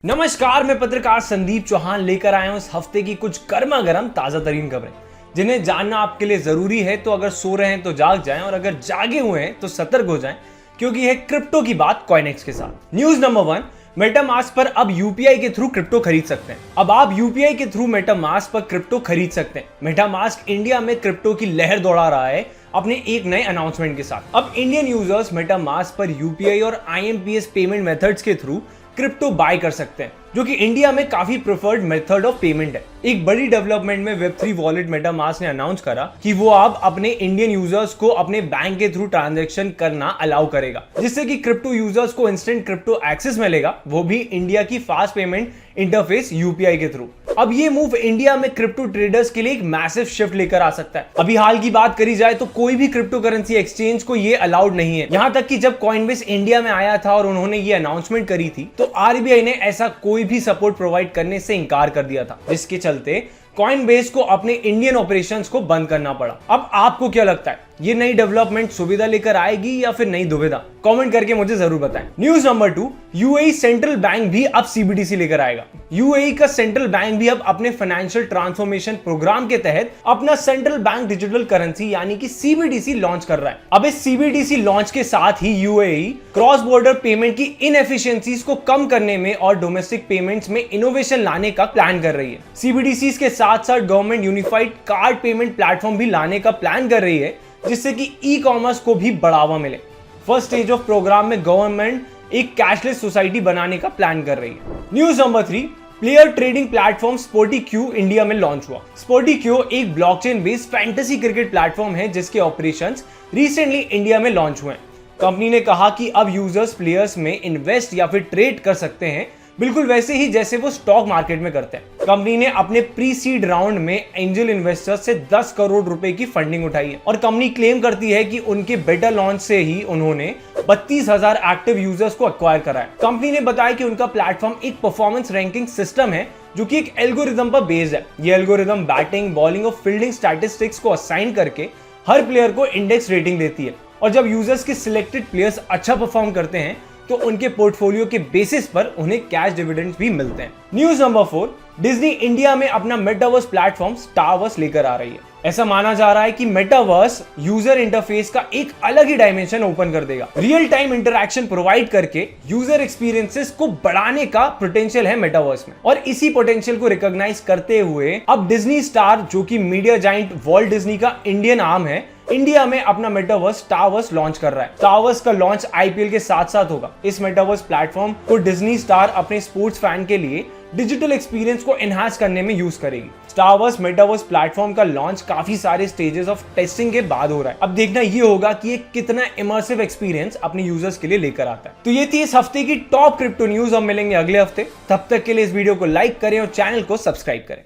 नमस्कार, मैं पत्रकार संदीप चौहान लेकर आया हूं इस हफ्ते की कुछ गर्मा गर्म ताजा तरीन खबरें जिन्हें जानना आपके लिए जरूरी है। तो अगर सो रहे हैं तो जाग जाएं और अगर जागे हुए हैं तो सतर्क हो जाएं, क्योंकि है क्रिप्टो की बात कॉइनेक्स के साथ। न्यूज नंबर 1, मेटामास्क पर अब यूपीआई के थ्रू क्रिप्टो खरीद सकते हैं। अब आप यूपीआई के थ्रू मेटामास्क पर क्रिप्टो खरीद सकते हैं। मेटामास्क इंडिया में क्रिप्टो की लहर दौड़ा रहा है अपने एक नए अनाउंसमेंट के साथ। अब इंडियन यूजर्स मेटामास्क पर यूपीआई और आईएमपीएस पेमेंट मेथड्स के थ्रू क्रिप्टो बाय कर सकते हैं, जो कि इंडिया में काफी प्रेफर्ड मेथड ऑफ पेमेंट है। एक बड़ी डेवलपमेंट में वेब3 वॉलेट मेटामास्क ने अनाउंस करा कि वो अब अपने इंडियन यूजर्स को अपने बैंक के थ्रू ट्रांजैक्शन करना अलाउ करेगा, जिससे कि क्रिप्टो यूजर्स को इंस्टेंट क्रिप्टो एक्सेस मिलेगा, वो भी इंडिया की फास्ट पेमेंट इंटरफेस यूपीआई के थ्रू। अब ये मूव इंडिया में क्रिप्टो ट्रेडर्स के लिए एक मैसिव शिफ्ट लेकर आ सकता है। अभी हाल की बात करी जाए तो कोई भी क्रिप्टो करेंसी एक्सचेंज को ये अलाउड नहीं है। यहां तक कि जब कॉइनबेस इंडिया में आया था और उन्होंने ये अनाउंसमेंट करी थी तो आरबीआई ने ऐसा कोई भी सपोर्ट प्रोवाइड करने से इनकार कर दिया था, जिसके चलते कॉइनबेस को अपने इंडियन ऑपरेशंस को बंद करना पड़ा। अब आपको क्या लगता है, ये नई डेवलपमेंट सुविधा लेकर आएगी या फिर नई दुविधा? कमेंट करके मुझे जरूर बताएं। News number 2, UAE central bank भी अब सीबीडीसी लेकर आएगा। यूएई का सेंट्रल बैंक भी अब अपने फाइनेंशियल ट्रांसफॉर्मेशन प्रोग्राम के तहत अपना सेंट्रल बैंक डिजिटल करेंसी यानी कि सीबीडीसी लॉन्च कर रहा है। अब इस सीबीडीसी लॉन्च के साथ ही यूएई क्रॉस बॉर्डर पेमेंट की इनएफिशिएंसीज को कम करने में और डोमेस्टिक पेमेंट्स में इनोवेशन लाने का प्लान कर रही है। सीबीडीसी के साथ साथ government unified card payment platform भी लाने का प्लान कर रही है, जिससे कि ई कॉमर्स को भी बढ़ावा मिले। फर्स्ट स्टेज ऑफ प्रोग्राम में गवर्नमेंट एक कैशलेस सोसाइटी बनाने का प्लान कर रही है। News number 3, player trading platform Sportiq India में लॉन्च हुआ। स्पोर्टिक्यू एक blockchain based fantasy cricket platform है जिसके ऑपरेशंस रिसेंटली इंडिया में लॉन्च हुए हैं। कंपनी ने कहा कि अब यूजर्स प्लेयर्स में इन्वेस्ट या फिर ट्रेड कर सकते हैं, बिल्कुल वैसे ही जैसे वो स्टॉक मार्केट में करते हैं। कंपनी ने अपने प्री सीड राउंड में एंजल इन्वेस्टर्स से 10 करोड़ रुपए की फंडिंग उठाई है और कंपनी क्लेम करती है कि उनके बेटा लॉन्च से ही उन्होंने 32,000 एक्टिव यूजर्स को एक्वायर करा है। कंपनी ने बताया कि उनका प्लेटफॉर्म एक परफॉर्मेंस रैंकिंग सिस्टम है जो कि एक एल्गोरिथम पर बेस्ड है। ये एल्गोरिथम बैटिंग, बॉलिंग और फील्डिंग स्टैटिस्टिक्स को असाइन करके हर प्लेयर को इंडेक्स रेटिंग देती है, और जब यूजर्स के सिलेक्टेड प्लेयर्स अच्छा परफॉर्म करते हैं तो उनके पोर्टफोलियो के बेसिस पर उन्हें कैश डिविडेंड्स भी मिलते हैं। न्यूज नंबर 4, डिज्नी इंडिया में अपना मेटावर्स प्लेटफॉर्म स्टारवर्स लेकर आ रही है। ऐसा माना जा रहा है कि मेटावर्स यूजर इंटरफेस का एक अलग ही डायमेंशन ओपन कर देगा। रियल टाइम इंटरैक्शन प्रोवाइड करके यूजर एक्सपीरियंसेस को बढ़ाने का पोटेंशियल है मेटावर्स में, और इसी पोटेंशियल को रिकॉग्नाइज करते हुए अब डिज्नी स्टार, जो कि मीडिया जाइंट वॉल्ट डिज्नी का इंडियन आर्म है, इंडिया में अपना मेटावर्स स्टारवर्स लॉन्च कर रहा है। स्टारवर्स का लॉन्च आईपीएल के साथ साथ होगा। इस मेटावर्स प्लेटफॉर्म को डिज्नी स्टार अपने स्पोर्ट्स फैन के लिए डिजिटल एक्सपीरियंस को एनहांस करने में यूज करेगी। स्टारवर्स मेटावर्स प्लेटफॉर्म का लॉन्च काफी सारे स्टेजेस ऑफ टेस्टिंग के बाद हो रहा है। अब देखना ये होगा कि ये कितना इमर्सिव एक्सपीरियंस अपने यूजर्स के लिए लेकर आता है। तो ये थी इस हफ्ते की टॉप क्रिप्टो न्यूज। हम मिलेंगे अगले हफ्ते, तब तक के लिए इस वीडियो को लाइक करें और चैनल को सब्सक्राइब करें।